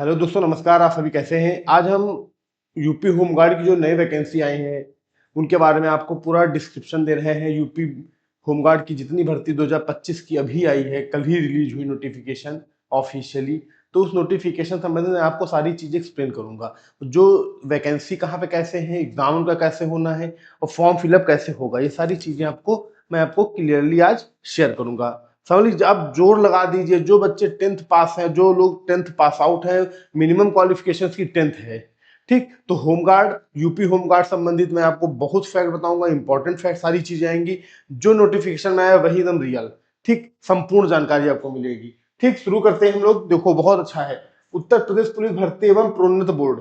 Hello दोस्तों, नमस्कार। आप सभी कैसे हैं? आज हम यूपी होमगार्ड की जो नई वैकेंसी आई हैं उनके बारे में आपको पूरा डिस्क्रिप्शन दे रहे हैं। यूपी होमगार्ड की जितनी भर्ती 2025 की अभी आई है, कल ही रिलीज हुई नोटिफिकेशन ऑफिशियली, तो उस नोटिफिकेशन संबंधित मैं आपको सारी चीजें एक्सप्लेन करूंगा। जो वैकेंसी कहाँ पे कैसे है, एग्जाम उनका कैसे होना है और फॉर्म फिलअप कैसे होगा, ये सारी चीजें मैं आपको क्लियरली आज शेयर करूंगा। समझ लीजिए, आप जोर लगा दीजिए, जो बच्चे 10th पास हैं, जो लोग 10th पास आउट हैं, मिनिमम क्वालिफिकेशन की 10th है, ठीक। तो होमगार्ड, यूपी होमगार्ड संबंधित मैं आपको बहुत फैक्ट बताऊंगा, इंपॉर्टेंट फैक्ट, सारी चीजें आएंगी। जो नोटिफिकेशन में आया वही एकदम रियल, ठीक, संपूर्ण जानकारी आपको मिलेगी। ठीक, शुरू करते हैं हम लोग। देखो, बहुत अच्छा है। उत्तर प्रदेश पुलिस भर्ती एवं प्रोन्नत बोर्ड,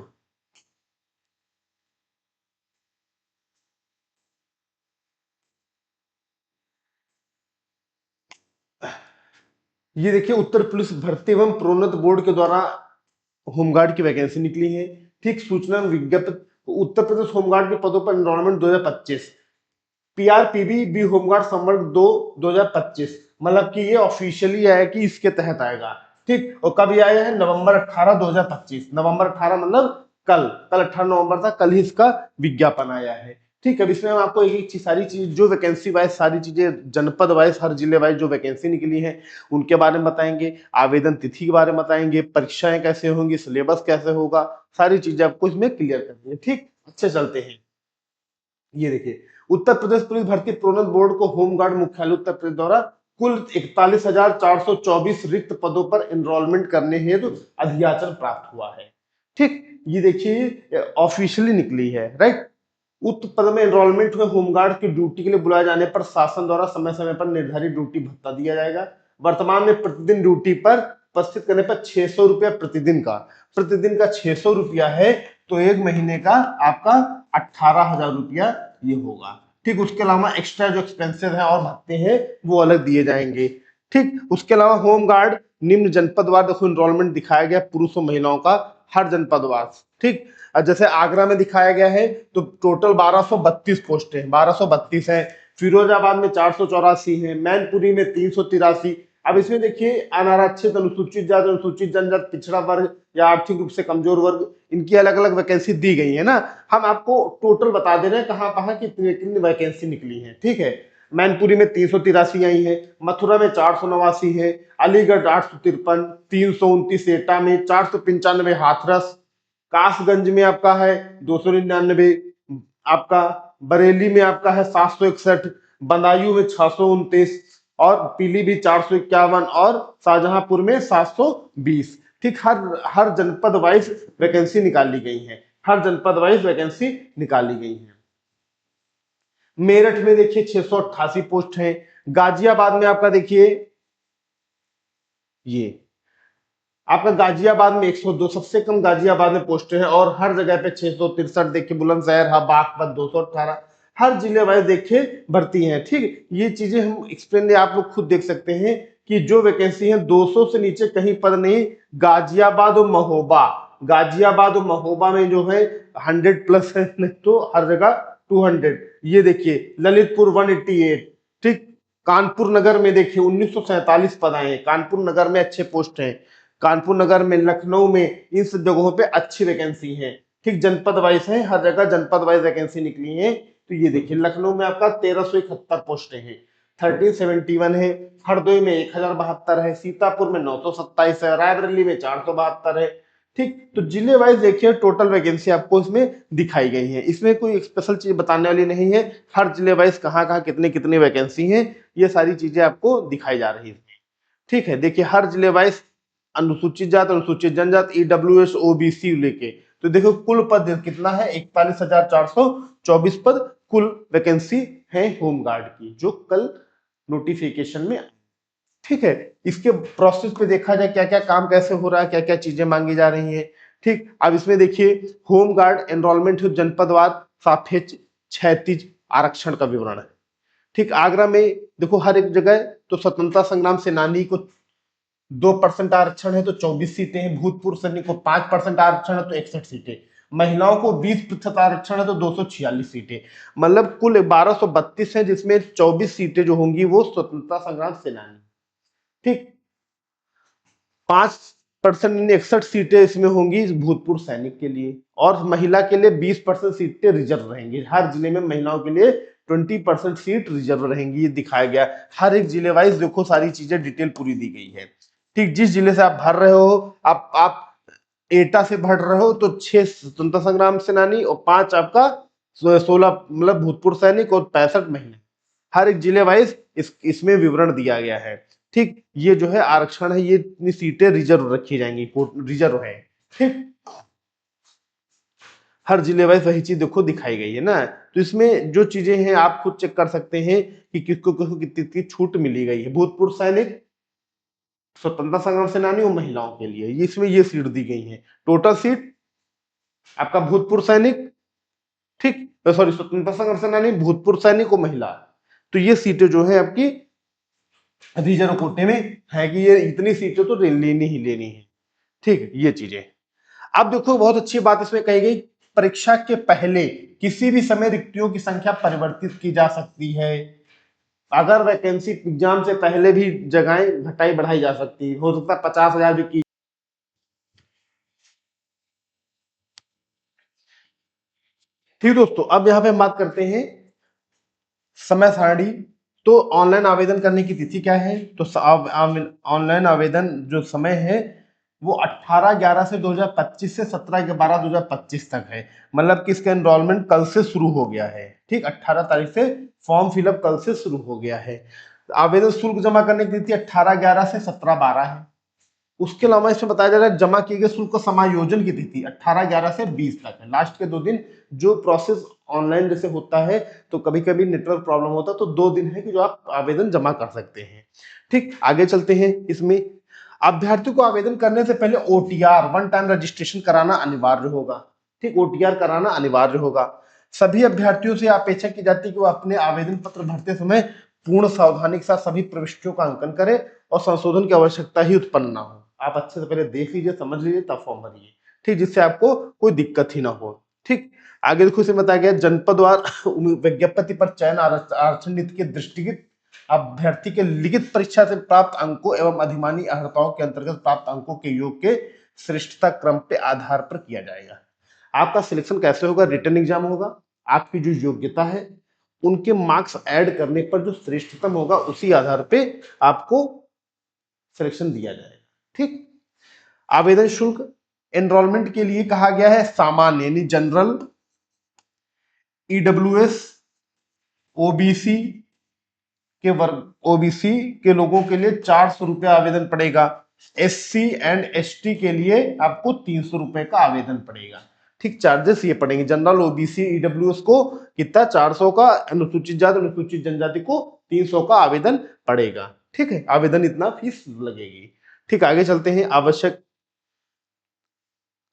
ये देखिए, उत्तर पुलिस भर्ती एवं प्रोन्नत बोर्ड के द्वारा होमगार्ड की वैकेंसी निकली है। ठीक, सूचना विज्ञप्ति। उत्तर प्रदेश होमगार्ड के पदों पर एनरोलमेंट 2025, पीआरपीबी बी होमगार्ड संवर्ग 2025, मतलब कि ये ऑफिशियली आया कि इसके तहत आएगा। ठीक, और कब ये आया है? नवंबर 18 2025। नवंबर 18 मतलब कल कल 18 नवंबर था, कल ही इसका विज्ञापन आया है। ठीक है, अब इसमें हम आपको एक एक चीज, सारी चीज जो वैकेंसी वाइज, सारी चीजें जनपद वाइज, हर जिले वाइज जो वैकेंसी निकली है उनके बारे में बताएंगे, आवेदन तिथि के बारे में बताएंगे, परीक्षाएं कैसे होंगी, सिलेबस कैसे होगा, सारी चीजें आपको इसमें क्लियर करनी है। ठीक, अच्छे चलते हैं। ये देखिए, उत्तर प्रदेश पुलिस भर्ती प्रोन्नत बोर्ड को होमगार्ड मुख्यालय उत्तर प्रदेश द्वारा कुल 41,424 रिक्त पदों पर एनरोलमेंट करने हेतु अधियाचन प्राप्त हुआ है। ठीक, ये देखिए ऑफिशियली निकली है, राइट। उक्त पद में एनरोलमेंट हुए होमगार्ड की ड्यूटी के लिए बुलाए जाने पर शासन द्वारा समय समय पर निर्धारित ड्यूटी भत्ता दिया जाएगा। वर्तमान में प्रतिदिन ड्यूटी पर उपस्थित करने पर 600 रुपया प्रतिदिन का 600 रुपया है, तो एक महीने का आपका 18,000 रुपया ये होगा। ठीक, उसके अलावा एक्स्ट्रा जो एक्सपेंसेस है और भत्ते हैं वो अलग दिए जाएंगे। ठीक, उसके अलावा होमगार्ड निम्न जनपदवार, देखो एनरोलमेंट दिखाया गया पुरुष और महिलाओं का हर जनपदवार। ठीक, जैसे आगरा में दिखाया गया है तो टोटल 1232 पोस्ट है, 1232 है। फिरोजाबाद में 484 है, मैनपुरी में 383। अब इसमें देखिए, अनारक्षित, अनुसूचित जाति, अनुसूचित जनजाति, पिछड़ा वर्ग या आर्थिक रूप से कमजोर वर्ग, इनकी अलग अलग वैकेंसी दी गई है ना। हम आपको टोटल बता दे रहे हैं कहां कहां कितनी कितनी वैकेंसी निकली है। ठीक है, मैनपुरी में 383 आई है, मथुरा में 489 है, अलीगढ़ 853, 329 एटा में, 495 हाथरस, कासगंज में आपका है 299, आपका बरेली में आपका है 761, बदायूं में 629 और पीलीभीत 451 और शाहजहांपुर में 720। ठीक, हर हर जनपद वाइज वैकेंसी निकाली गई है, हर जनपद वाइज वैकेंसी निकाली गई है। मेरठ में देखिए 688 पोस्ट है। गाजियाबाद में आपका देखिए, ये आपका गाजियाबाद में 102, सबसे कम गाजियाबाद में पोस्ट है, और हर जगह पे 663 देखिए, बुलंदशहर, बागपत 218, हर जिले वाइज देखिए भर्ती है। ठीक, ये चीजें हम एक्सप्लेन, आप लोग खुद देख सकते हैं कि जो वैकेंसी है 200 से नीचे कहीं पर नहीं। गाजियाबाद और महोबा, गाजियाबाद और महोबा में जो है 100 प्लस है, नहीं तो हर जगह 200। ये देखिए ललितपुर 188। ठीक, कानपुर नगर में देखिए 1947 पद आए हैं, कानपुर नगर में अच्छे पोस्ट हैं। कानपुर नगर में, लखनऊ में, इन सब जगहों पे अच्छी वैकेंसी है। ठीक, जनपद वाइज है, हर जगह जनपद वाइज वैकेंसी निकली है। तो ये देखिए, लखनऊ में आपका 1371 पोस्ट है, 1371 है। हरदोई में 1072 है, सीतापुर में 927 है, रायबरेली में 472 है। ठीक, तो जिले वाइज देखिए टोटल वैकेंसी आपको इसमें दिखाई गई है। इसमें कोई स्पेशल चीज बताने वाली नहीं है, हर जिले वाइज कहाँ कहाँ कितनी कितनी वैकेंसी है, ये सारी चीजें आपको दिखाई जा रही है। ठीक है, देखिए हर जिले वाइज अनुसूचित जाति, अनुसूचित जनजाति, ईडब्ल्यूएस, ओबीसी लेके, तो देखो कुल पद कितना है? 41,424 पद कुल वैकेंसी है होमगार्ड की, जो कल नोटिफिकेशन में। ठीक है, इसके प्रोसेस पे देखा जाए क्या क्या काम कैसे हो रहा है, क्या क्या चीजें मांगी जा रही है। ठीक, अब इसमें देखिए होमगार्ड एनरोलमेंट जनपदवार सापेक्ष क्षैतिज आरक्षण का विवरण है। ठीक, आगरा में देखो हर एक जगह, तो स्वतंत्रता संग्राम सेनानी को 2% आरक्षण है तो 24 सीटें हैं, भूतपूर्व सैनिक को 5% आरक्षण है तो 61 सीटें, महिलाओं को 20% आरक्षण है तो 246 सीटें, मतलब कुल 1232 है, जिसमें 24 सीटें जो होंगी वो स्वतंत्रता संग्राम सेनानी। ठीक, पांच परसेंट 61 सीटें इसमें होंगी भूतपूर्व सैनिक के लिए, और महिला के लिए 20% सीटें रिजर्व रहेंगी। हर जिले में महिलाओं के लिए 20% सीट रिजर्व रहेंगी, ये दिखाया गया। हर एक जिले वाइज देखो सारी चीजें डिटेल पूरी दी गई है। ठीक, जिस जिले से आप भर रहे हो, आप एटा से भर रहे हो तो 6 स्वतंत्रता संग्राम सेनानी और 5 आपका 16 मतलब भूतपूर्व सैनिक और 65 महिला। हर एक जिले वाइज इसमें विवरण दिया गया है। ठीक, ये जो है आरक्षण है, ये इतनी सीटें रिजर्व रखी जाएंगी, रिजर्व है। ठीक, हर जिले वाइज वही चीज देखो दिखाई गई है ना। तो इसमें जो चीजें हैं आप खुद चेक कर सकते हैं कि किसको किसको कितनी छूट मिली गई है। भूतपूर्व सैनिक, स्वतंत्रता संग्राम सेनानी और महिलाओं के लिए इसमें ये सीट दी गई है। टोटल सीट आपका भूतपूर्व सैनिक, ठीक, सॉरी, स्वतंत्रता संग्राम सेनानी, भूतपूर्व सैनिक और महिला, तो ये सीटें जो है आपकी रिजर्व कोटे में है कि ये इतनी सीटें तो लेनी ही लेनी है। ठीक, ये चीजें। अब देखो बहुत अच्छी बात इसमें कही गई, परीक्षा के पहले किसी भी समय रिक्तियों की संख्या परिवर्तित की जा सकती है। अगर वैकेंसी एग्जाम से पहले भी जगहें घटाई बढ़ाई जा सकती है, हो सकता है 50,000 भी की। ठीक दोस्तों, अब यहाँ पे हम बात करते हैं समय सारणी। तो ऑनलाइन आवेदन करने की तिथि क्या है? तो ऑनलाइन आवेदन जो समय है वो 18/11 से 2025 से 17/12/2025 तक है। मतलब कि इसका एनरोलमेंट कल से शुरू हो गया है। ठीक, 18 तारीख से फॉर्म फिलअप कल से शुरू हो गया है। आवेदन शुल्क जमा करने की तिथि 18/11 से 17/12 है। उसके अलावा इसमें बताया जा रहा है जमा किए गए शुल्क का समायोजन की तिथि 18/11 से 20 तक है। लास्ट के 2 दिन जो प्रोसेस ऑनलाइन जैसे होता है तो कभी कभी नेटवर्क प्रॉब्लम होता है, तो 2 दिन है कि जो आप आवेदन जमा कर सकते हैं। ठीक, आगे चलते हैं। इसमें अभ्यर्थी को आवेदन करने से पहले ओटीआर, वन टाइम रजिस्ट्रेशन कराना अनिवार्य होगा। ठीक, ओटीआर कराना अनिवार्य होगा। सभी अभ्यर्थियों से अपेक्षा की जाती है कि वो अपने आवेदन पत्र भरते समय पूर्ण सावधानी के साथ सभी प्रविष्टियों का अंकन करें और संशोधन की आवश्यकता ही उत्पन्न ना हो। आप अच्छे से पहले देख लीजिए, समझ लीजिए, तब फॉर्म भरिए। ठीक, जिससे आपको कोई दिक्कत ही ना हो। ठीक, आगे देखो इसमें बताया गया जनपदवार विज्ञप्ति पर चयन आरक्षण नीति के दृष्टिगत अभ्यर्थी के लिखित परीक्षा से प्राप्त अंकों एवं अधिमानी अर्हताओं के अंतर्गत प्राप्त अंकों के योग के श्रेष्ठता क्रम पे आधार पर किया जाएगा। आपका सिलेक्शन कैसे होगा? रिटन एग्जाम होगा, आपकी जो योग्यता है उनके मार्क्स ऐड करने पर जो श्रेष्ठतम होगा उसी आधार पे आपको सिलेक्शन दिया जाएगा। ठीक, आवेदन शुल्क एनरोलमेंट के लिए कहा गया है सामान्य यानी जनरल, ईडब्ल्यूएस, ओबीसी के वर्ग, ओबीसी के लोगों के लिए 400 रुपये आवेदन पड़ेगा। एससी एंड एसटी के लिए आपको 300 रुपए का आवेदन पड़ेगा। ठीक, चार्जेस ये पड़ेंगे। जनरल, ओबीसी, ईडब्ल्यूएस को कितना? 400 का, अनुसूचित जाति अनुसूचित जनजाति को 300 का आवेदन पड़ेगा। ठीक है, आवेदन इतना फीस लगेगी। ठीक, आगे चलते हैं। आवश्यक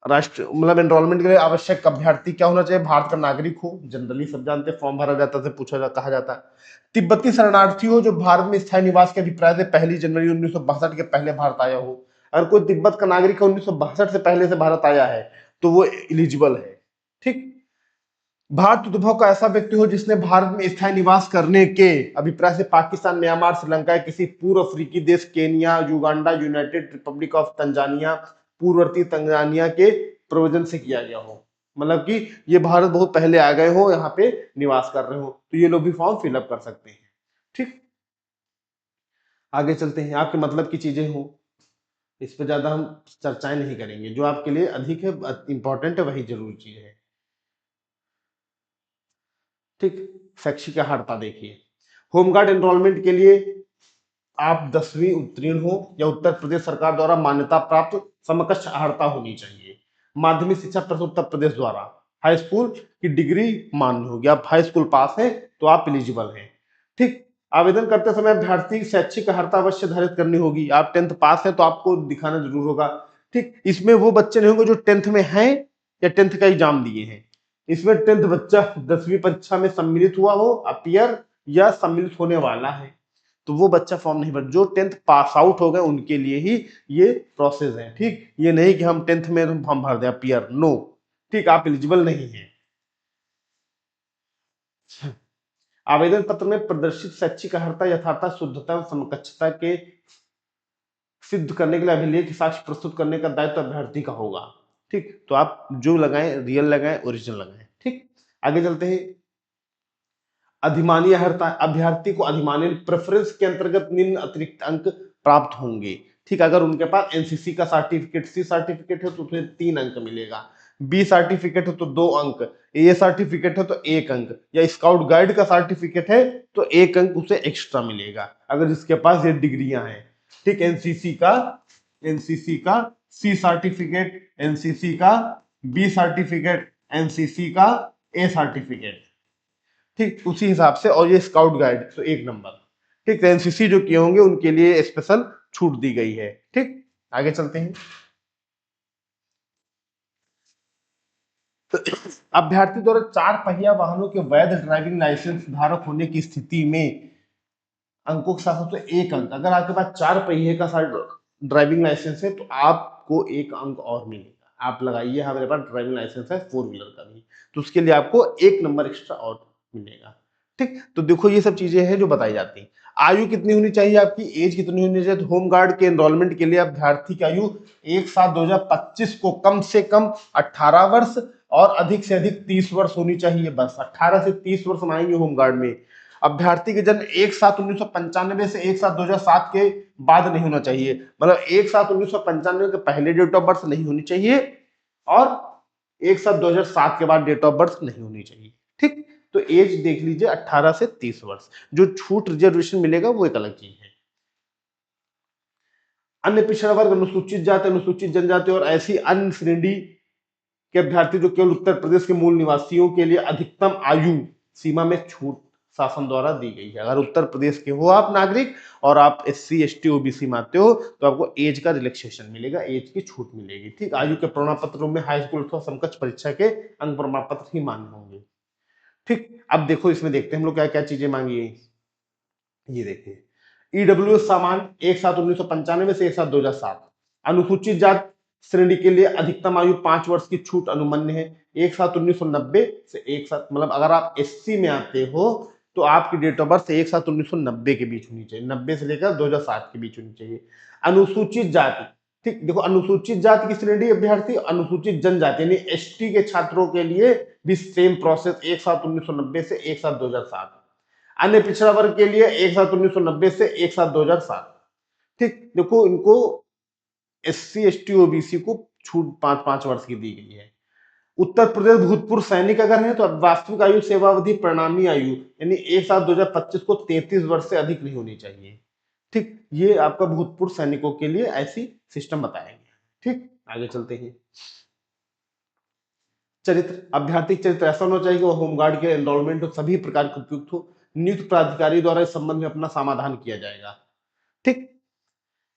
राष्ट्र मतलब एनरोलमेंट के लिए आवश्यक अभ्यर्थी क्या होना चाहिए? भारत का नागरिक हो, जनरली सब जानते हैं, फॉर्म भरा जाता है, पूछा जा कहा जाता है। तिब्बती शरणार्थी हो जो भारत में स्थायी निवास के अभिप्राय से 1 जनवरी 1962 के पहले भारत आया हो। अगर कोई तिब्बत का नागरिक है 1962 से पहले से भारत आया है तो वो एलिजिबल है। ठीक, भारत उद्भव का ऐसा व्यक्ति हो जिसने भारत में स्थायी निवास करने के अभिप्राय से पाकिस्तान, म्यांमार, श्रीलंका या किसी पूर्व अफ्रीकी देश, Kenya, Uganda, United Republic of Tanzania, पूर्ववर्ती तंजानिया के प्रयोजन से किया गया हो। मतलब कि ये भारत बहुत पहले आ गए हो, यहाँ पे निवास कर रहे हो, तो ये लोग भी फॉर्म फिलअप कर सकते हैं। ठीक, आगे चलते हैं। आपके मतलब की चीजें हो, इस पर ज्यादा हम चर्चाएं नहीं करेंगे। जो आपके लिए अधिक है, इंपॉर्टेंट है, वही जरूरी चीज है। ठीक, शैक्षिक अर्हता देखिए। होमगार्ड एनरोलमेंट के लिए आप 10वीं उत्तीर्ण हो या उत्तर प्रदेश सरकार द्वारा मान्यता प्राप्त समकक्ष अर्हता होनी चाहिए। माध्यमिक शिक्षा परिषद उत्तर प्रदेश द्वारा हाई स्कूल की डिग्री मान्य होगी। आप हाई स्कूल पास हैं तो आप एलिजिबल हैं। ठीक, आवेदन करते समय अभ्यर्थी शैक्षिक अर्हता अवश्य धारित करनी होगी। आप 10th पास हैं तो आपको दिखाना जरूर होगा। ठीक, इसमें वो बच्चे नहीं होंगे जो 10th में हैं या 10th का एग्जाम दिए हैं। इसमें 10th बच्चा 10वीं परीक्षा में सम्मिलित हुआ हो, अपियर या सम्मिलित होने वाला है, तो वो बच्चा फॉर्म नहीं भर। जो 10th पास आउट हो गए उनके लिए ही ये प्रोसेस है। ठीक, ये नहीं कि हम 10th में फॉर्म भर दें, अपियर, नो। ठीक, आप एलिजिबल नहीं है। आवेदन पत्र में प्रदर्शित शैक्षिक अर्हता यथार्थ शुद्धता एवं समकक्षता के सिद्ध करने के लिए अभिलेख साक्ष्य प्रस्तुत करने का दायित्व अभ्यर्थी का होगा। ठीक, तो आप जो लगाएं, रियल लगाएं, ओरिजिनल लगाएं। ठीक, आगे चलते हैं। अधिमानी अभ्यर्थी को अधिमानी प्रेफरेंस के अंतर्गत निम्न अतिरिक्त अंक प्राप्त होंगे। ठीक, अगर उनके पास एनसीसी का सर्टिफिकेट, सी सर्टिफिकेट है तो उसमें 3 अंक मिलेगा, बी सर्टिफिकेट है तो 2 अंक, ए सर्टिफिकेट है तो 1 अंक, या स्काउट गाइड का सर्टिफिकेट है तो 1 अंक उसे एक्स्ट्रा मिलेगा अगर जिसके पास ये डिग्रियां हैं। ठीक, एनसीसी का सी सर्टिफिकेट, एनसीसी का बी सर्टिफिकेट, एनसीसी का ए सर्टिफिकेट। ठीक, उसी हिसाब से, और ये स्काउट गाइड तो 1 नंबर। ठीक, तो एनसीसी जो किए होंगे उनके लिए स्पेशल छूट दी गई है। ठीक, आगे चलते हैं। तो अभ्यर्थी द्वारा 4 पहिया वाहनों के वैध ड्राइविंग लाइसेंस धारक होने की स्थिति में अंकों के साथ तो 1 अंक, अगर आपके पास 4 पहिए का ड्राइविंग लाइसेंस है तो आपको 1 अंक और मिलेगा। आप लगाइए, हाँ मेरे पास ड्राइविंग लाइसेंस है 4 व्हीलर का भी, तो उसके लिए आपको 1 नंबर एक्स्ट्रा और मिलेगा। ठीक, तो देखो ये सब चीजें हैं जो बताई जाती हैं। आयु कितनी होनी चाहिए, आपकी एज कितनी होनी चाहिए? तो होमगार्ड के एनरोलमेंट के लिए अभ्यर्थी की आयु 1/7/2025 को कम से कम 18 वर्ष और अधिक से अधिक 30 वर्ष होनी चाहिए। बस 18 से 30 वर्ष आएंगे होमगार्ड में। अभ्यर्थी के जन्म 1/7/1995 से 1/7/2007 के बाद नहीं होना चाहिए, मतलब 1/7/1995 के पहले डेट ऑफ बर्थ नहीं होनी चाहिए और 1/7/2007 के बाद डेट ऑफ बर्थ नहीं होनी चाहिए। ठीक, तो एज देख लीजिए 18 से 30 वर्ष। जो छूट रिजर्वेशन मिलेगा वो एक अलग चीज है। अन्य पिछड़ा वर्ग, अनुसूचित जाति, अनुसूचित जनजाति और ऐसी अन्य श्रेणी के अभ्यर्थी जो केवल उत्तर प्रदेश के मूल निवासियों के लिए अधिकतम आयु सीमा में छूट शासन द्वारा दी गई है। अगर उत्तर प्रदेश के हो आप नागरिक और आप SC ST OBC में आते हो तो आपको एज का रिलैक्सेशन मिलेगा, एज की छूट मिलेगी। ठीक, आयु के प्रमाण पत्र में हाई स्कूल अथवा समकक्ष परीक्षा के अंक प्रमाण पत्र ही मान्य होंगे। ठीक, अब देखो इसमें देखते हैं हम लोग क्या क्या चीजें मांगी है। ये देखिए, EWS सामान 1/7/1995 से 1/7/2007। अनुसूचित जाति श्रेणी के लिए अधिकतम आयु 5 वर्ष की छूट अनुमन्य है। 1/7/1990 से 1/7, मतलब अगर आप SC में आते हो तो आपकी डेट ऑफ बर्थ 1/7/1990 के बीच होनी चाहिए, 90 से लेकर 2007 के बीच होनी चाहिए। अनुसूचित जाति, ठीक, देखो अनुसूचित जाति की श्रेणी अभ्यर्थी, अनुसूचित जनजाति यानी ST के छात्रों के लिए भी सेम प्रोसेस 1/7/1990 से 1/7/2007। अन्य पिछड़ा वर्ग के लिए 1/7/1990 से 1/7/2007। ठीक, देखो इनको SC ST OBC को छूट 5-5 वर्ष की दी गई है। उत्तर प्रदेश भूतपूर्व सैनिक अगर है तो वास्तविक आयु सेवावधि परिणामी आयु यानी 1/7/2025 को 33 वर्ष से अधिक नहीं होनी चाहिए। ठीक, ये आपका भूतपूर्व सैनिकों के लिए ऐसी सिस्टम बताया गया। ठीक, आगे चलते हैं। चरित्र, अभ्यर्थी चरित्र ऐसा होना चाहिए कि वो होमगार्ड के एनरोलमेंट हो, सभी प्रकार के उपयुक्त हो। नियुक्त प्राधिकारी द्वारा इस संबंध में अपना समाधान किया जाएगा। ठीक,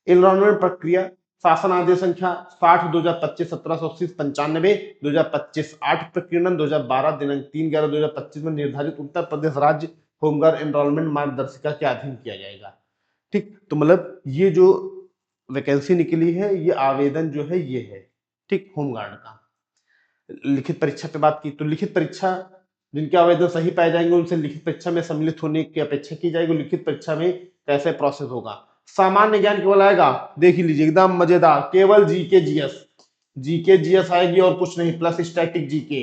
एनरोलमेंट प्रक्रिया, शासन आदेश संख्या 60/2025 1780-95 2025 8 प्रकीर्णन 2012 दिनांक 3/11/2025 में निर्धारित उत्तर प्रदेश राज्य होमगार्ड एनरोलमेंट मार्गदर्शिका के अधीन किया जाएगा। ठीक, तो मतलब ये जो वैकेंसी निकली है ये आवेदन जो है ये है। ठीक, होमगार्ड का। लिखित परीक्षा पे बात की तो लिखित परीक्षा जिनके आवेदन सही पाए जाएंगे उनसे लिखित परीक्षा में सम्मिलित होने की अपेक्षा की जाएगी। लिखित परीक्षा में कैसे प्रोसेस होगा? सामान्य ज्ञान केवल आएगा, देख ही लीजिए एकदम मजेदार, केवल जीके जीएस आएगी और कुछ नहीं, प्लस स्टैटिक जीके।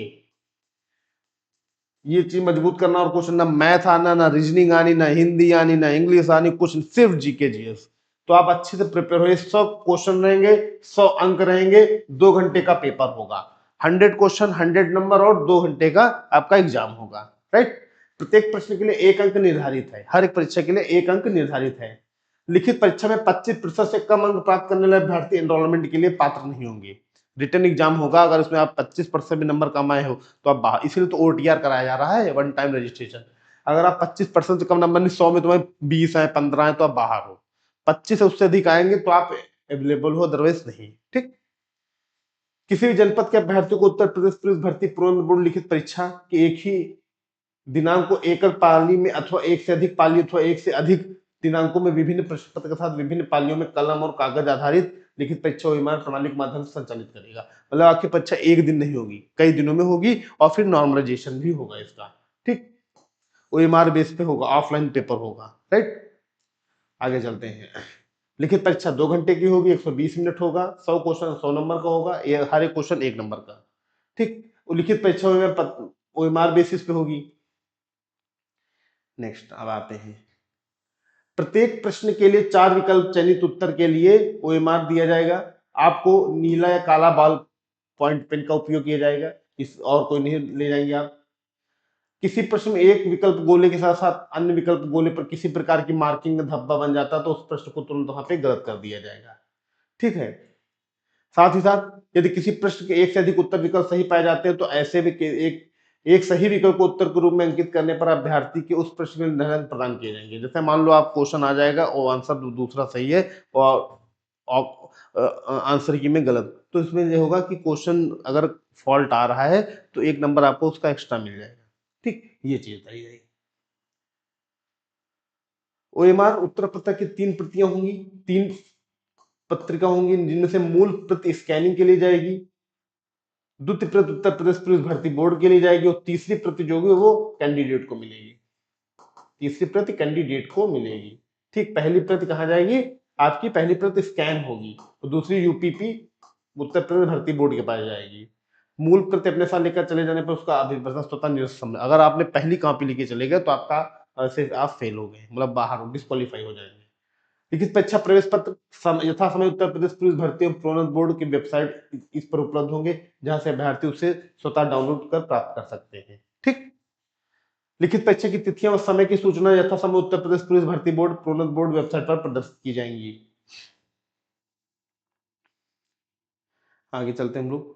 ये चीज मजबूत करना और कुछ, ना मैथ आना, ना रीजनिंग आनी, ना हिंदी आनी, ना इंग्लिश आनी, कुछ सिर्फ जीके जीएस। तो आप अच्छे से प्रिपेयर हो, 100 क्वेश्चन रहेंगे, 100 अंक रहेंगे, 2 घंटे का पेपर होगा, 100 क्वेश्चन 100 नंबर और 2 घंटे का आपका एग्जाम होगा। राइट, प्रत्येक प्रश्न के लिए 1 अंक निर्धारित है, हर एक परीक्षा के लिए 1 अंक निर्धारित है। लिखित परीक्षा में 25% से कम अंक प्राप्त करने वाले अभ्यर्थी एनरोलमेंट के लिए पात्र नहीं होंगे। रिटर्न एग्जाम होगा, अगर उसमें आप 25% भी नंबर कम आए हो तो आप बाहर, इसीलिए तो OTR कराया जा रहा है, वन टाइम रजिस्ट्रेशन। अगर आप 25% से कम नंबर नहीं, 100 में तुम्हें 20 है 15 है तो आप बाहर हो, 25 से उससे अधिक आएंगे तो आप अवेलेबल हो, अदरवाइज नहीं। ठीक, किसी भी जनपद के अभ्यर्थी को उत्तर प्रदेश पुलिस भर्ती पूर्व बोर्ड लिखित परीक्षा के एक ही दिनांक को एकल पाली में अथवा एक से अधिक पाली अथवा एक से अधिक दिनांकों में विभिन्न प्रश्न पत्र के साथ विभिन्न पालियों में कलम और कागज आधारित लिखित परीक्षा विमान प्रणाली के माध्यम से संचालित करेगा। मतलब आपकी परीक्षा एक दिन नहीं होगी, कई दिनों में होगी और फिर नॉर्मलाइजेशन भी होगा इसका। ठीक, OMR बेस पे होगा, ऑफलाइन पेपर होगा। राइट, आगे चलते हैं। लिखित परीक्षा 2 घंटे की होगी, 120 मिनट होगा, 100 क्वेश्चन 100 नंबर का होगा, ये हर एक क्वेश्चन 1 नंबर का। ठीक, लिखित परीक्षा में ओएमआर बेसिस पे होगी। नेक्स्ट अब आते हैं, प्रत्येक प्रश्न के लिए 4 विकल्प चयनित उत्तर के लिए ओएमआर दिया जाएगा। आपको नीला या काला बॉल पॉइंट पेन का उपयोग किया जाएगा, इस और कोई नहीं ले जाएंगे आप। किसी प्रश्न में एक विकल्प गोले के साथ साथ अन्य विकल्प गोले पर किसी प्रकार की मार्किंग में धब्बा बन जाता है तो उस प्रश्न को तुरंत वहां पे गलत कर दिया जाएगा। ठीक है, साथ ही साथ यदि किसी प्रश्न के एक से अधिक उत्तर विकल्प सही पाए जाते हैं तो ऐसे भी एक सही विकल्प को उत्तर के रूप में अंकित करने पर अभ्यर्थी के उस प्रश्न में निर्णय प्रदान किए जाएंगे। जैसे मान लो आप क्वेश्चन आ जाएगा और आंसर दूसरा सही है और आंसर की में गलत, तो इसमें ये होगा कि क्वेश्चन अगर फॉल्ट आ रहा है तो 1 नंबर आपको उसका एक्स्ट्रा मिल जाएगा। ठीक, ये चीज बताई जाएगी। ओएमआर उत्तर पत्र की 3 प्रतियां होंगी, 3 पत्रिका होंगी जिनमें से मूल प्रति स्कैनिंग के लिए जाएगी, द्वितीय प्रति उत्तर प्रदेश पुलिस भर्ती बोर्ड के लिए जाएगी और तीसरी प्रति जो होगी वो कैंडिडेट को मिलेगी। तीसरी प्रति कैंडिडेट को मिलेगी। ठीक, पहली प्रति कहाँ जाएगी, आपकी पहली प्रति स्कैन होगी और दूसरी यूपीपी उत्तर प्रदेश भर्ती बोर्ड के पास जाएगी। मूल प्रति अपने साथ लेकर चले जाने पर उसका अभिवर्तन स्वतः निरस्त, अगर आपने पहली कॉपी लेके चले गए तो आपका सिर्फ आप फेल हो गए, मतलब बाहर डिस्क्वालीफाई हो जाएंगे। लिखित परीक्षा प्रवेश पत्र यथा समय उत्तर प्रदेश पुलिस भर्ती एवं प्रोन्नत बोर्ड की वेबसाइट इस पर उपलब्ध होंगे, जहां से अभ्यर्थी उसे स्वतः डाउनलोड कर प्राप्त कर सकते हैं। ठीक, लिखित परीक्षा की तिथियां व समय की सूचना यथा समय उत्तर प्रदेश पुलिस भर्ती बोर्ड प्रोन्नत बोर्ड वेबसाइट पर प्रदर्शित की जाएंगी। आगे चलते हैं हम लोग।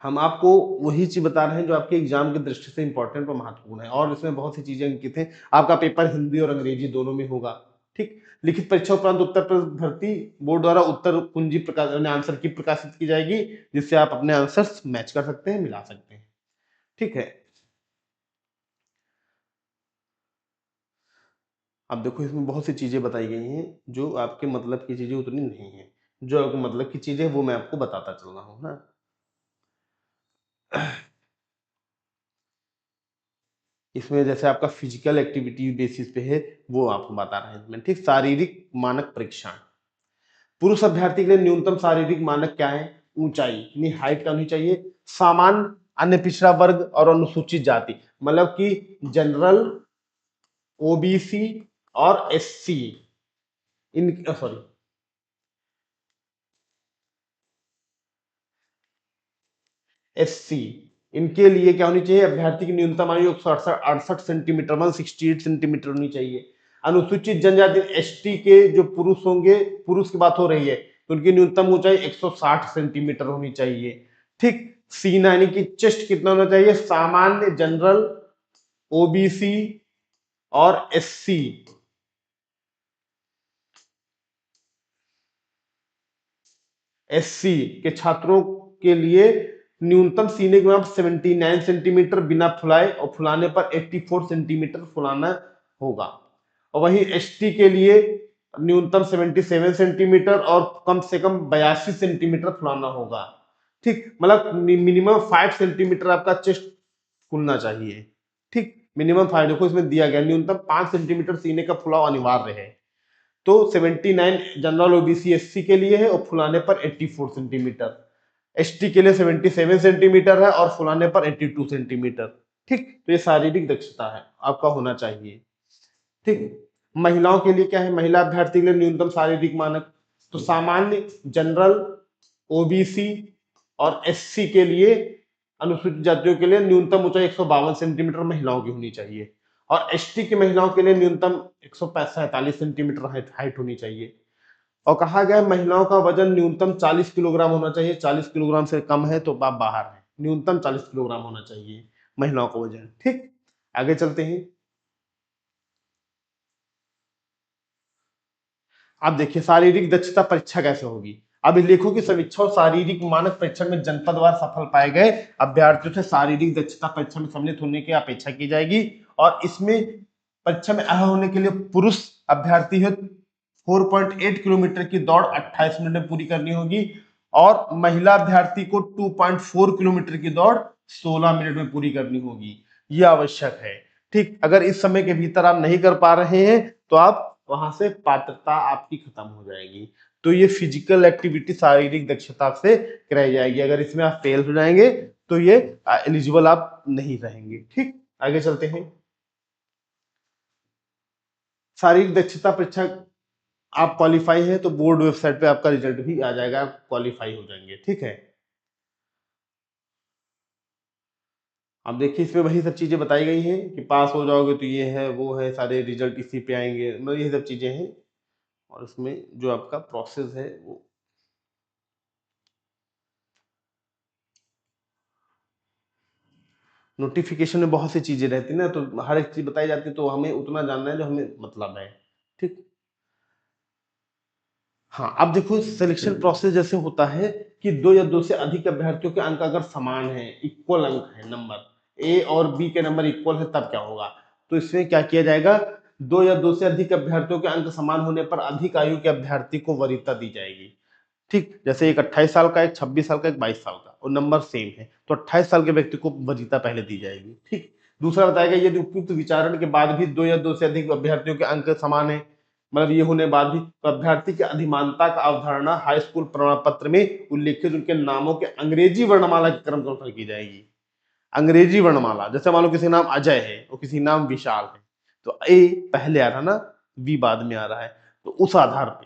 हम आपको वही चीज बता रहे हैं जो आपके एग्जाम की दृष्टि से इंपॉर्टेंट और महत्वपूर्ण है, और इसमें बहुत सी चीजें अंकित हैं। आपका पेपर हिंदी और अंग्रेजी दोनों में होगा। ठीक, लिखित परीक्षा उपरांत उत्तर प्रदेश भर्ती बोर्ड द्वारा उत्तर कुंजी प्रकाश आंसर की प्रकाशित की जाएगी, जिससे आप अपने आंसर्स मैच कर सकते हैं, मिला सकते हैं। ठीक है, अब देखो इसमें बहुत सी चीजें बताई गई हैं जो आपके मतलब की चीजें उतनी नहीं है, जो आपके मतलब की चीजें वो मैं आपको बताता चल रहा हूँ ना। इसमें जैसे आपका फिजिकल एक्टिविटी बेसिस पे है वो आपको बता रहे हैं इसमें। ठीक, शारीरिक मानक परीक्षण, पुरुष अभ्यर्थी के लिए न्यूनतम शारीरिक मानक क्या है, ऊंचाई यानी हाइट क्या होनी चाहिए, सामान्य, अन्य पिछड़ा वर्ग और अनुसूचित जाति, मतलब कि जनरल, ओबीसी और एससी, इन सॉरी एससी, इनके लिए क्या होनी चाहिए, अभ्यर्थी की न्यूनतम आयु 168 सेंटीमीटर 168 सेंटीमीटर होनी चाहिए। अनुसूचित जनजाति एसटी के जो पुरुष होंगे, पुरुष की बात हो रही है, तो उनकी न्यूनतम ऊंचाई 160 सेंटीमीटर होनी चाहिए। ठीक, सीना यानी कि चेस्ट कितना होना चाहिए, सामान्य, जनरल, ओबीसी और एससी, एससी के छात्रों के लिए न्यूनतम सीने की माप 79 सेंटीमीटर बिना फुलाए और फुलाने पर 84 सेंटीमीटर फुलाना होगा। और वहीं एसटी के लिए न्यूनतम 77 सेंटीमीटर और कम से कम 82 सेंटीमीटर फुलाना होगा। ठीक, मतलब मिनिमम 5 सेंटीमीटर आपका चेस्ट खुलना चाहिए। ठीक, मिनिमम 5, देखो इसमें दिया गया न्यूनतम 5 सेंटीमीटर सीने का फुलाव अनिवार्य है। तो 79 जनरल ओबीसी एससी के लिए है और फुलाने पर 84 सेंटीमीटर, एसटी के लिए 77 सेंटीमीटर है और फुलाने पर 82 सेंटीमीटर। ठीक, तो ये शारीरिक दक्षता है, आपका होना चाहिए। ठीक, महिलाओं के लिए क्या है, महिला अभ्यर्थी के लिए न्यूनतम शारीरिक मानक, तो सामान्य, जनरल, ओबीसी और एससी के लिए, अनुसूचित जातियों के लिए न्यूनतम ऊंचाई 152 सेंटीमीटर महिलाओं की होनी चाहिए और एसटी की महिलाओं के लिए न्यूनतम 147 सेंटीमीटर हाइट होनी चाहिए। और कहा गया है महिलाओं का वजन न्यूनतम 40 किलोग्राम होना चाहिए, 40 किलोग्राम से कम है तो आप बाहर है, न्यूनतम 40 किलोग्राम होना चाहिए महिलाओं का वजन। ठीक, आगे चलते हैं। अब देखिए शारीरिक दक्षता परीक्षा कैसे होगी। अब लेखों की समीक्षा और शारीरिक मानक परीक्षण में जनपदवार सफल पाए गए अभ्यर्थियों से शारीरिक दक्षता परीक्षा में सम्मिलित होने की अपेक्षा की जाएगी और इसमें परीक्षा में अहम होने के लिए पुरुष अभ्यर्थी है 4.8 किलोमीटर की दौड़ 28 मिनट में पूरी करनी होगी और महिला अभ्यर्थी को 2.4 किलोमीटर की दौड़ 16 मिनट में पूरी करनी होगी, ये आवश्यक है। ठीक, अगर इस समय के भीतर आप नहीं कर पा रहे हैं तो आप वहां से पात्रता आपकी खत्म हो जाएगी। तो ये फिजिकल एक्टिविटी शारीरिक दक्षता से कराई जाएगी। अगर इसमें आप फेल हो जाएंगे तो ये एलिजिबल आप नहीं रहेंगे। ठीक, आगे चलते हैं। शारीरिक दक्षता परीक्षा आप क्वालिफाई है तो बोर्ड वेबसाइट पे आपका रिजल्ट भी आ जाएगा, आप क्वालिफाई हो जाएंगे। ठीक है, अब देखिए इसमें वही सब चीजें बताई गई हैं कि पास हो जाओगे तो ये है वो है, सारे रिजल्ट इसी पे आएंगे, मतलब ये सब चीजें हैं। और इसमें जो आपका प्रोसेस है वो नोटिफिकेशन में बहुत सी चीजें रहती है ना, तो हर एक चीज बताई जाती है, तो हमें उतना जानना है जो हमें मतलब है। ठीक, हाँ, अब देखो सिलेक्शन प्रोसेस जैसे होता है कि दो या दो से अधिक अभ्यर्थियों के अंक अगर समान है, इक्वल अंक है, नंबर ए और बी के नंबर इक्वल है, तब क्या होगा? तो इसमें क्या किया जाएगा, दो या दो से अधिक अभ्यर्थियों के अंक समान होने पर अधिक आयु के अभ्यर्थी को वरीयता दी जाएगी। ठीक, जैसे एक 28 साल का, एक 26 साल का, एक 22 साल का, और नंबर सेम है तो 28 साल के व्यक्ति को वरीयता पहले दी जाएगी। ठीक, दूसरा बताएगा यदि उपयुक्त विचारण के बाद भी दो या दो से अधिक अभ्यर्थियों के अंक समान है, मतलब ये होने बाद भी, तो अभ्यर्थी की अधिमानता का अवधारणा हाई स्कूल प्रमाण पत्र में उल्लेखित उनके नामों के अंग्रेजी वर्णमाला के क्रम अनुसार की जाएगी। अंग्रेजी वर्णमाला, जैसे मान लो किसी नाम अजय है और किसी नाम विशाल है, तो ए पहले आ रहा ना, बी बाद में आ रहा है, तो उस आधार पे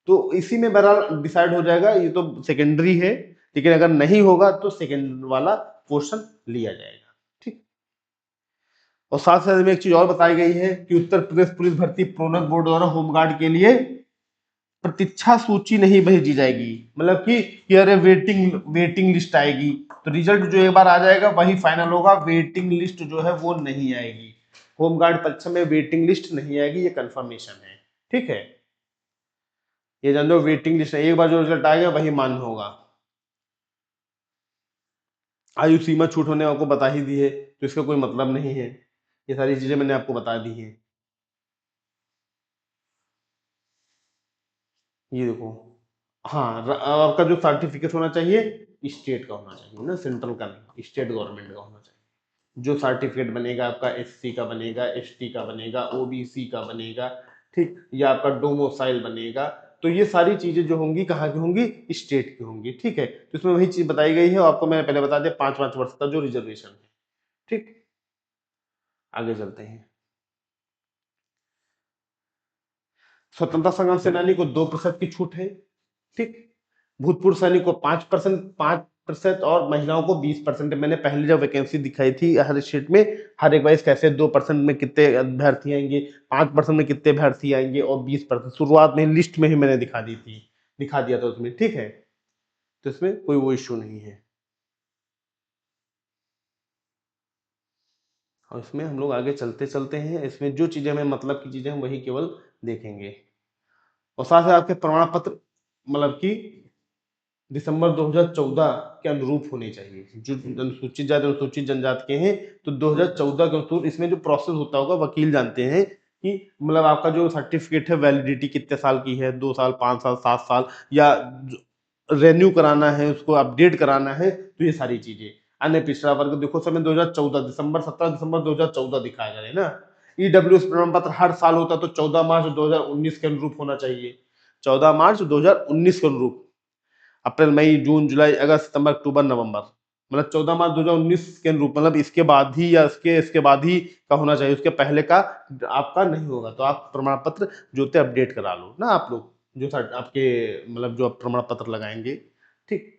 तो इसी में बहरहाल डिसाइड हो जाएगा। ये तो सेकेंडरी है, लेकिन अगर नहीं होगा तो सेकेंड वाला क्वेश्चन लिया जाएगा। ठीक, और साथ साथ में एक चीज और बताई गई है कि उत्तर प्रदेश पुलिस भर्ती प्रोन्नत बोर्ड द्वारा होमगार्ड के लिए प्रतीक्षा सूची नहीं भेजी जाएगी, मतलब कि अरे वेटिंग वेटिंग लिस्ट आएगी, तो रिजल्ट जो एक बार आ जाएगा वही फाइनल होगा, वेटिंग लिस्ट जो है वो नहीं आएगी। होमगार्ड परीक्षा में वेटिंग लिस्ट नहीं आएगी, ये कंफर्मेशन है। ठीक है, ये जान लो, वेटिंग लिस्ट एक बार जो रिजल्ट आएगा वही मान्य होगा। आयु सीमा छूट होने आपको बता ही दी है, तो इसका कोई मतलब नहीं है, ये सारी चीजें मैंने आपको बता दी हैं। ये देखो, हाँ, आपका जो सर्टिफिकेट होना चाहिए स्टेट का होना चाहिए ना, सेंट्रल का नहीं, स्टेट गवर्नमेंट का होना चाहिए। जो सर्टिफिकेट बनेगा आपका एससी का बनेगा, एसटी का बनेगा, ओबीसी का बनेगा, ठीक, या आपका डोमोसाइल बनेगा, तो ये सारी चीजें जो होंगी कहाँ की होंगी, स्टेट की होंगी। ठीक है, तो इसमें वही चीज बताई गई है, और आपको मैंने पहले बता दिया 5 5 वर्ष का जो रिजर्वेशन है। ठीक, आगे चलते हैं। स्वतंत्रता संग्राम सेनानी को 2% की छूट है। ठीक, भूतपूर्व सैनिक को 5%, और महिलाओं को 20%। मैंने पहले जब वैकेंसी दिखाई थी हर स्टेट में, हर एक वाइज कैसे 2% में कितने अभ्यर्थी आएंगे, 5% में कितने अभ्यर्थी आएंगे, और 20% शुरुआत में लिस्ट में ही मैंने दिखा दिया था उसमें। ठीक है, तो इसमें कोई वो इश्यू नहीं है, और इसमें हम लोग आगे चलते चलते हैं, इसमें जो चीजें हमें मतलब की चीजें हम वही केवल देखेंगे। और साथ ही आपके प्रमाण पत्र मतलब कि दिसंबर 2014 के अनुरूप होने चाहिए। जो अनुसूचित जाति अनुसूचित जनजाति के हैं तो 2014 के अनुरूप इसमें जो प्रोसेस होता होगा, वकील जानते हैं कि मतलब आपका जो सर्टिफिकेट है वैलिडिटी कितने साल की है, 2 साल, 5 साल, 7 साल, या रेन्यू कराना है, उसको अपडेट कराना है, तो ये सारी चीजें। अन्य पिछड़ा वर्ग देखो समय 2014 दिसंबर 17 दिसंबर 2014 दिखाया जा रहा है ना। ईडब्ल्यूएस प्रमाण पत्र हर साल होता तो 14 मार्च 2019 के अनुरूप होना चाहिए, 14 मार्च 2019 के अनुरूप। अप्रैल मई जून जुलाई अगस्त सितंबर अक्टूबर नवंबर, मतलब 14 मार्च 2019 के अनुरूप, मतलब इसके बाद ही या इसके बाद ही का होना चाहिए, उसके पहले का आपका नहीं होगा, तो आप प्रमाण पत्र जो थे अपडेट करा लो ना, आप लोग जो आपके मतलब जो आप प्रमाण पत्र लगाएंगे। ठीक,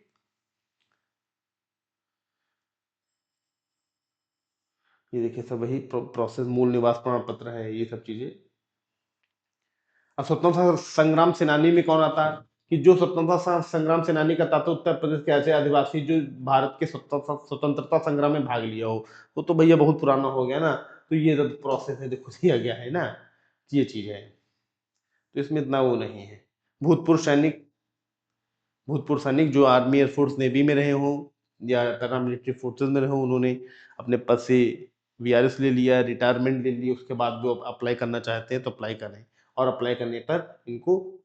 ये देखिए सब वही प्रोसेस, मूल निवास प्रमाण पत्र है, ये सब चीजें। अब स्वतंत्रता संग्राम सेनानी में कौन आता है, कि जो स्वतंत्रता संग्राम सेनानी का तात्पर्य उत्तर प्रदेश के ऐसे आदिवासी जो भारत के स्वतंत्रता संग्राम में भाग लिया हो, वो तो भैया बहुत पुराना हो गया ना, तो ये सब प्रोसेस है देखो दिया गया है ना, ये चीज है, तो इसमें इतना वो नहीं है। भूतपूर्व सैनिक भूतपूर्व सैनिक जो आर्मी एयरफोर्स नेवी में रहे हों या पैरामिलिट्री फोर्सेज में रहे हों, उन्होंने अपने पद से वीआरएस ले लिया, रिटायरमेंट ले ली, उसके बाद वो अप्लाई करना चाहते हैं तो अप्लाई करें, और अप्लाई करने पर इनको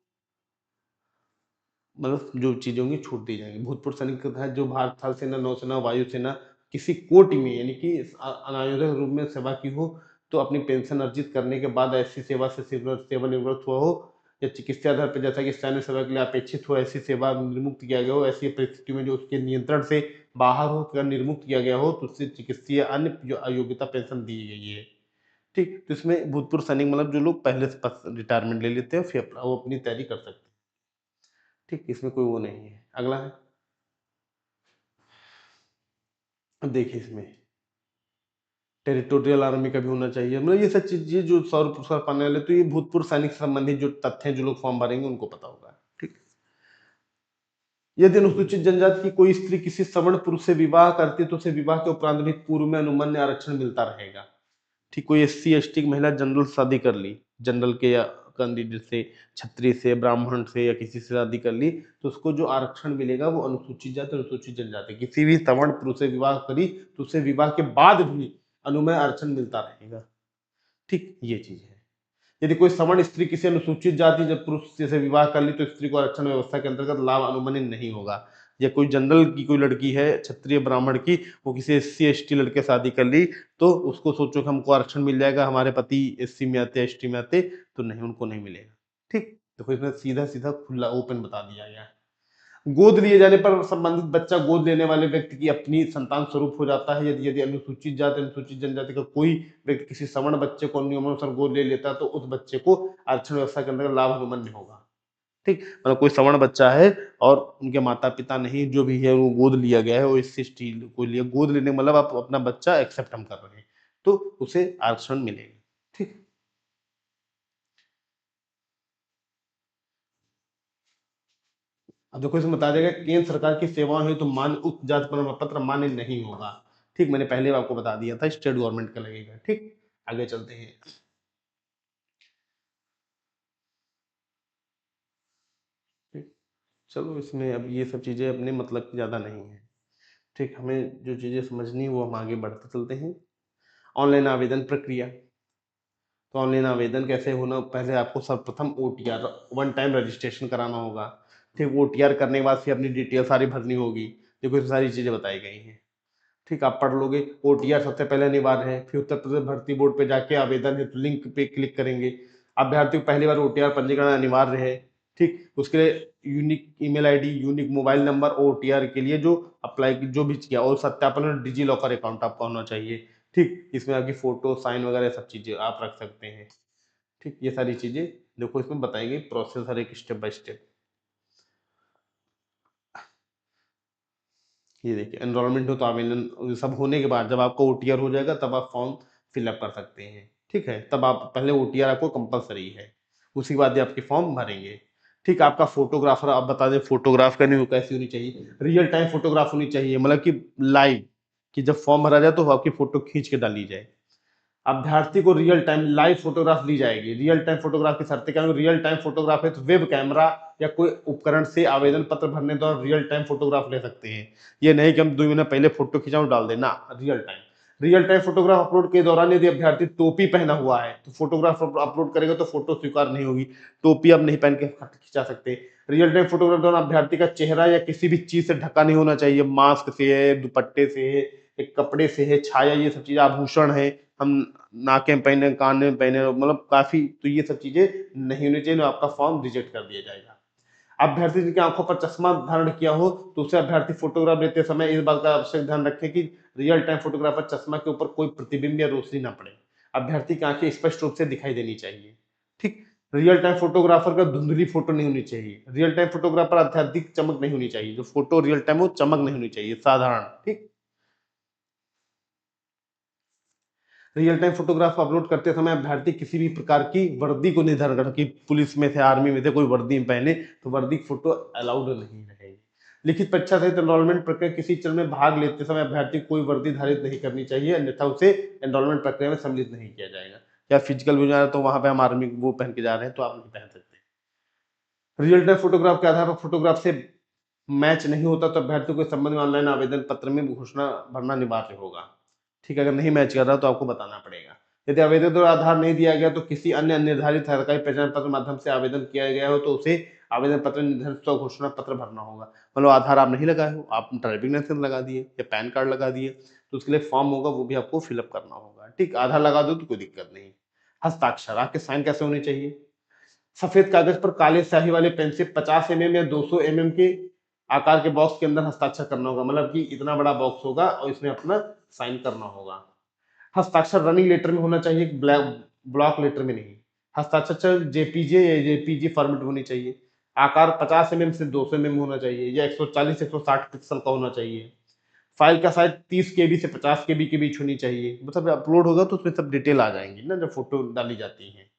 मतलब जो चीजें होंगी छूट दी जाएंगी। भूतपूर्व सैनिक के तहत जो भारत थल सेना, नौसेना, वायुसेना, किसी कोटि में यानी कि अनायोजित रूप में सेवा की हो, तो अपनी पेंशन अर्जित करने के बाद ऐसी सेवा से सेवानिवृत्त हुआ हो, या चिकित्सा आधार पर जैसा कि सैन्य सेवा के लिए अपेक्षित हो, ऐसी सेवा निर्मुक्त किया गया हो, ऐसी परिस्थिति में जो उसके नियंत्रण से बाहर हो, या निर्मुक्त किया गया हो, तो उससे चिकित्सीय अन्य जो अयोग्यता पेंशन दी गई है। ठीक, तो इसमें भूतपूर्व सैनिक मतलब जो लोग पहले से रिटायरमेंट ले लेते हैं, फिर वो अपनी तैयारी कर सकते हैं। ठीक, इसमें कोई वो नहीं है। अगला है, अब देखिए इसमें टेरिटोरियल आर्मी का भी होना चाहिए, मतलब ये सब चीजें जो 100 पुरस्कार पाने वाले, तो ये भूतपूर्व सैनिक से संबंधित जो तथ्य हैं, जो लोग फॉर्म भरेंगे उनको पता होगा। ठीक, यदि अनुसूचित जनजाति की कोई स्त्री किसी सवर्ण पुरुष से विवाह करती है, तो उसे विवाह के उपरांत भी पूर्व में अनुमन्य आरक्षण मिलता रहेगा। ठीक, कोई एससी एसटी की महिला जनरल शादी कर ली, जनरल के या कैंडिडेट से, क्षत्रिय से, ब्राह्मण से या किसी से शादी कर ली, तो उसको जो आरक्षण मिलेगा वो अनुसूचित जाति, अनुसूचित जनजाति, किसी भी सवर्ण पुरुष से विवाह करी तो उसे विवाह के बाद भी अनुमय आरक्षण मिलता रहेगा। ठीक, ये चीज है। यदि कोई सवर्ण स्त्री किसी अनुसूचित जाति जब पुरुष से विवाह कर ली, तो स्त्री को आरक्षण व्यवस्था के अंतर्गत लाभ अनुमन्य नहीं होगा। या कोई जनरल की कोई लड़की है, क्षत्रिय ब्राह्मण की, वो किसी एससी एसटी लड़के शादी कर ली, तो उसको सोचो कि हमको आरक्षण मिल जाएगा, हमारे पति एससी में आते एसटी में आते, तो नहीं, उनको नहीं मिलेगा। ठीक, देखो इसमें सीधा सीधा खुला ओपन बता दिया गया है। गोद लिए जाने पर संबंधित बच्चा गोद लेने वाले व्यक्ति की अपनी संतान स्वरूप हो जाता है। यदि यदि अनुसूचित जाति, अनुसूचित जनजाति का कोई व्यक्ति किसी सवर्ण बच्चे को नियमानुसार गोद ले लेता है, तो उस बच्चे को आरक्षण व्यवस्था के अंतर्गत लाभ अनुमन्य होगा। ठीक, मतलब कोई सवर्ण बच्चा है और उनके माता पिता नहीं, जो भी है वो गोद लिया गया है, वो इससे स्टील को लिया, गोद लेने मतलब आप अपना बच्चा एक्सेप्ट हम कर रहे हैं, तो उसे आरक्षण मिलेगा। ठीक, अब देखो इसमें बता देगा केंद्र सरकार की सेवाएं हुई तो मान्य उच्च जाति प्रमाण पत्र मान्य नहीं होगा। ठीक, मैंने पहले आपको बता दिया था, स्टेट गवर्नमेंट का लगेगा। ठीक, आगे चलते हैं। ठीक, चलो इसमें अब ये सब चीजें अपने मतलब की ज्यादा नहीं है। ठीक, हमें जो चीजें समझनी है वो हम आगे बढ़ते चलते हैं। ऑनलाइन आवेदन प्रक्रिया, तो ऑनलाइन आवेदन कैसे होना, पहले आपको सर्वप्रथम ओटीआर वन टाइम रजिस्ट्रेशन कराना होगा। ठीक, ओटीआर करने के बाद फिर अपनी डिटेल सारी भरनी होगी। देखो ये सारी चीजें बताई गई हैं। ठीक, आप पढ़ लोगे। ओटीआर सबसे पहले अनिवार्य है, फिर उत्तर प्रदेश भर्ती बोर्ड पे जाके आवेदन है तो लिंक पे क्लिक करेंगे। अभ्यर्थी को पहली बार ओटीआर पंजीकरण अनिवार्य है। ठीक, उसके लिए unique email ID, unique mobile number, OTR के लिए जो अप्लाई जो भी किया, और सत्यापन डिजी लॉकर अकाउंट आपका होना चाहिए। ठीक, इसमें आपकी फोटो साइन वगैरह सब चीजें आप रख सकते हैं। ठीक, ये सारी चीजें देखो इसमें बताई गई, प्रोसेस हर एक स्टेप बाय स्टेप। ये देखिए एनरोलमेंट हो तो आवेदन सब होने के बाद जब आपका ओटीआर हो जाएगा, तब आप फॉर्म फिलअप कर सकते हैं। ठीक है, तब आप पहले ओटीआर आपको कंपलसरी है, उसके बाद ही आपके फॉर्म भरेंगे। ठीक, आपका फोटोग्राफर आप बता दें, फोटोग्राफ करनी हो कैसी होनी चाहिए, रियल टाइम फोटोग्राफ होनी चाहिए, मतलब कि लाइव, कि जब फॉर्म भरा जाए तो आपकी फोटो खींच के डाली जाए। अभ्यर्थी को रियल टाइम लाइव फोटोग्राफ ली जाएगी। रियल टाइम फोटोग्राफ की शर्तें क्या होंगी, रियल टाइम फोटोग्राफ है तो वेब कैमरा या कोई उपकरण से आवेदन पत्र भरने दौरान रियल टाइम फोटोग्राफ ले सकते हैं। ये नहीं कि हम 2 महीने पहले फोटो खिंचाओ डाल देना, real time. Real time photograph upload के दौरान यदि अभ्यर्थी टोपी पहना हुआ है तो फोटोग्राफ अपलोड करेगा तो फोटो स्वीकार नहीं होगी, टोपी आप नहीं पहन के खिंचा सकते। रियल टाइम फोटोग्राफ दौरान अभ्यर्थी का चेहरा या किसी भी चीज से ढका नहीं होना चाहिए, मास्क से है, दुपट्टे से है, एक कपड़े से है, छाया, ये सब चीजें आभूषण है, हम नाके में पहने, कान में पहने, मतलब काफी, तो ये सब चीजें नहीं होनी चाहिए, आपका फॉर्म रिजेक्ट कर दिया जाएगा। अभ्यर्थी जिनकी आंखों पर चश्मा धारण किया हो तो उसे अभ्यर्थी फोटोग्राफ लेते समय इस बात का आवश्यक ध्यान रखें कि रियल टाइम फोटोग्राफ पर चश्मा के ऊपर कोई प्रतिबिंब या रोशनी ना पड़े, अभ्यर्थी की आंखें स्पष्ट रूप से दिखाई देनी चाहिए। ठीक, रियल टाइम फोटोग्राफर का धुंधली फोटो नहीं होनी चाहिए, रियल टाइम फोटोग्राफर अत्यधिक चमक नहीं होनी चाहिए, जो फोटो रियल टाइम हो चमक नहीं होनी चाहिए, साधारण। ठीक, रियल टाइम फोटोग्राफ अपलोड करते समय अभ्यर्थी किसी भी प्रकार की वर्दी को निर्धारण करें कि पुलिस में थे, आर्मी में थे, कोई वर्दी पहने तो वर्दी की फोटो अलाउड नहीं रहेगी। लिखित परीक्षा सहित एनरोलमेंट प्रक्रिया किसी चरण में भाग लेते समय अभ्यर्थी को कोई वर्दी धारित नहीं करनी चाहिए, अन्यथा उसे एनरोलमेंट प्रक्रिया में सम्मिलित नहीं किया जाएगा। या फिजिकल भी जा रहा है तो वहां पे हम आर्मी वो पहन के जा रहे हैं तो आप नहीं पहन सकते। रियल टाइम फोटोग्राफ के आधार पर फोटोग्राफ से मैच नहीं होता तो अभ्यर्थी को इस संबंध में ऑनलाइन आवेदन पत्र में घोषणा भरना अनिवार्य होगा। ठीक है, अगर नहीं मैच कर रहा तो आपको बताना पड़ेगा। यदि आवेदन द्वारा आधार नहीं दिया गया तो किसी अन्य निर्धारित सरकारी पहचान पत्र माध्यम से आवेदन किया गया हो तो उसे आवेदन पत्र निर्धारित स्व घोषणा पत्र भरना होगा। मतलब आधार आप नहीं लगाए हो, आप ड्राइविंग लाइसेंस लगा दिए या पैन कार्ड लगा दिए, तो उसके लिए फॉर्म होगा, वो भी आपको फिलअप करना होगा। ठीक, आधा लगा दो तो कोई दिक्कत नहीं। हस्ताक्षर, आपके साइन कैसे होने चाहिए? सफेद कागज पर काले स्याही वाले पेन से 50 mm या 200 mm के आकार के बॉक्स के अंदर हस्ताक्षर करना होगा, मतलब कि इतना बड़ा बॉक्स होगा और इसमें अपना साइन करना होगा। हस्ताक्षर रनिंग लेटर में होना चाहिए, ब्लॉक लेटर में नहीं। हस्ताक्षर जेपीजे या जेपीजी फॉर्मेट होनी चाहिए। आकार 50 mm से 200 mm होना चाहिए या 140-160 पिक्सल का होना चाहिए। फाइल का साइज 30 KB से 50 KB के बीच होनी चाहिए। मतलब अपलोड होगा तो उसमें सब डिटेल आ जाएंगी ना जब फोटो डाली जाती है।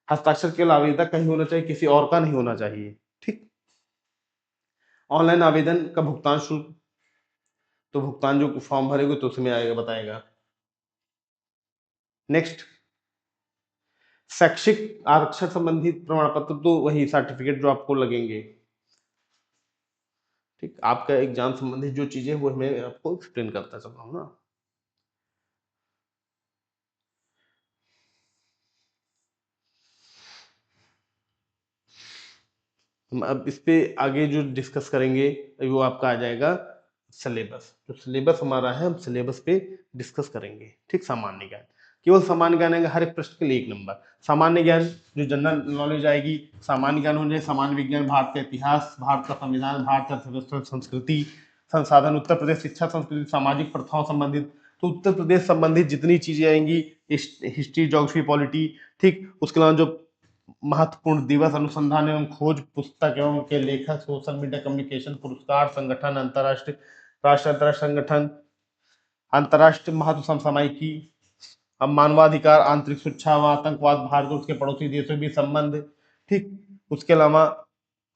हस्ताक्षर केवल आवेदक का ही होना चाहिए, किसी और का नहीं होना चाहिए। ठीक। ऑनलाइन आवेदन का भुगतान शुल्क, तो भुगतान जो फॉर्म भरेगा तो उसमें आएगा, बताएगा। नेक्स्ट, शैक्षिक आरक्षण संबंधित प्रमाण पत्र, तो वही सर्टिफिकेट जो आपको लगेंगे। ठीक, आपका एग्जाम संबंधित जो चीजें वो मैं आपको एक्सप्लेन करता चल रहा हूँ ना। हम अब इस पे आगे जो डिस्कस करेंगे वो आपका आ जाएगा सिलेबस। जो सिलेबस हमारा है हम सिलेबस पे डिस्कस करेंगे। ठीक, सामान्य ज्ञान, केवल सामान्य ज्ञान आएगा, हर एक प्रश्न के लिए 1 नंबर। सामान्य ज्ञान जो जनरल नॉलेज आएगी, सामान्य ज्ञान हो जाए, सामान्य विज्ञान, भारत का इतिहास, भारत का संविधान, भारत का अर्थव्यवस्था, संस्कृति, संसाधन, उत्तर प्रदेश, शिक्षा संस्कृति, सामाजिक प्रथाओं संबंधित। तो उत्तर प्रदेश संबंधित जितनी चीजें आएंगी, हिस्ट्री, ज्योग्राफी, पॉलिटी। ठीक, उसके अलावा जो महत्वपूर्ण दिवस, अनुसंधान एवं खोज, पुस्तक एवं के लेखक, सोशल मीडिया, कम्युनिकेशन, पुरस्कार, संगठन, अंतरराष्ट्रीय, राष्ट्र अंतरराष्ट्रीय संगठन, अंतरराष्ट्रीय महत्व, समसामयिकी, अब मानवाधिकार, आंतरिक सुरक्षा व आतंकवाद, भारत और उसके पड़ोसी देशों के बीच संबंध। ठीक, उसके अलावा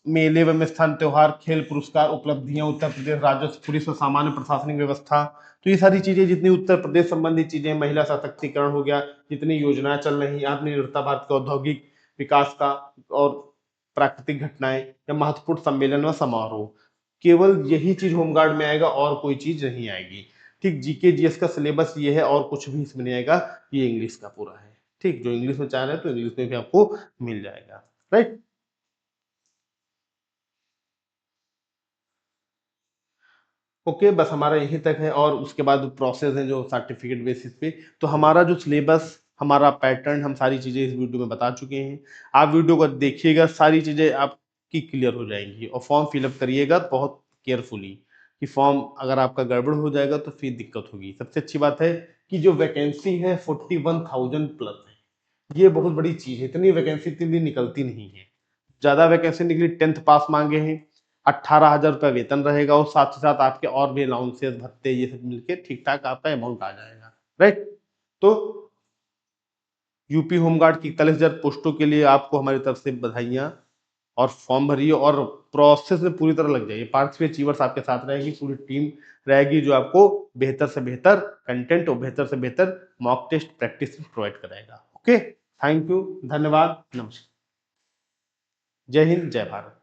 मेले व स्थान, त्योहार, खेल, पुरस्कार, उपलब्धियां, उत्तर प्रदेश राजस्व, पुलिस और सामान्य प्रशासनिक व्यवस्था। तो ये सारी चीजें जितनी उत्तर प्रदेश संबंधित चीजें, महिला सशक्तिकरण हो गया, जितनी योजनाएं चल रही, आत्मनिर्भरता भारत के औद्योगिक विकास का, और प्राकृतिक घटनाएं या महत्वपूर्ण सम्मेलन व समारोह, केवल यही चीज होमगार्ड में आएगा और कोई चीज नहीं आएगी। ठीक, जीके जीएस का सिलेबस ये है और कुछ भी इसमें नहीं आएगा, ये इंग्लिश का पूरा है। ठीक, जो इंग्लिश में चाह रहे हैं तो इंग्लिश में भी आपको मिल जाएगा। राइट, ओके, बस हमारा यही तक है, और उसके बाद प्रोसेस है जो सर्टिफिकेट बेसिस पे। तो हमारा जो सिलेबस, हमारा पैटर्न, हम सारी चीजें इस वीडियो में बता चुके हैं। आप वीडियो को देखिएगा, सारी चीजें आपकी क्लियर हो जाएंगी, और फॉर्म फिलअप करिएगा बहुत केयरफुली, कि फॉर्म अगर आपका गड़बड़ हो जाएगा तो फिर दिक्कत होगी। सबसे अच्छी बात है कि जो वैकेंसी है 41,000 प्लस है, ये बहुत बड़ी चीज है। इतनी वैकेंसी इतनी दिन निकलती नहीं है। ज्यादा वैकेंसी निकली, 10th पास मांगे हैं, 18,000 रुपये वेतन रहेगा, और साथ ही साथ आपके और भी अलाउंसेस, भत्ते, ये सब मिलके ठीक ठाक आपका अमाउंट आ जाएगा। राइट, तो यूपी होमगार्ड की 41,000 पोस्टों के लिए आपको हमारी तरफ से बधाइयां, और फॉर्म भरिए और प्रोसेस में पूरी तरह लग जाइए। पार्थिव अचीवर्स आपके साथ रहेगी, पूरी टीम रहेगी जो आपको बेहतर से बेहतर कंटेंट और बेहतर से बेहतर मॉक टेस्ट प्रैक्टिस प्रोवाइड कराएगा। ओके, थैंक यू, धन्यवाद, नमस्कार, जय हिंद, जय भारत।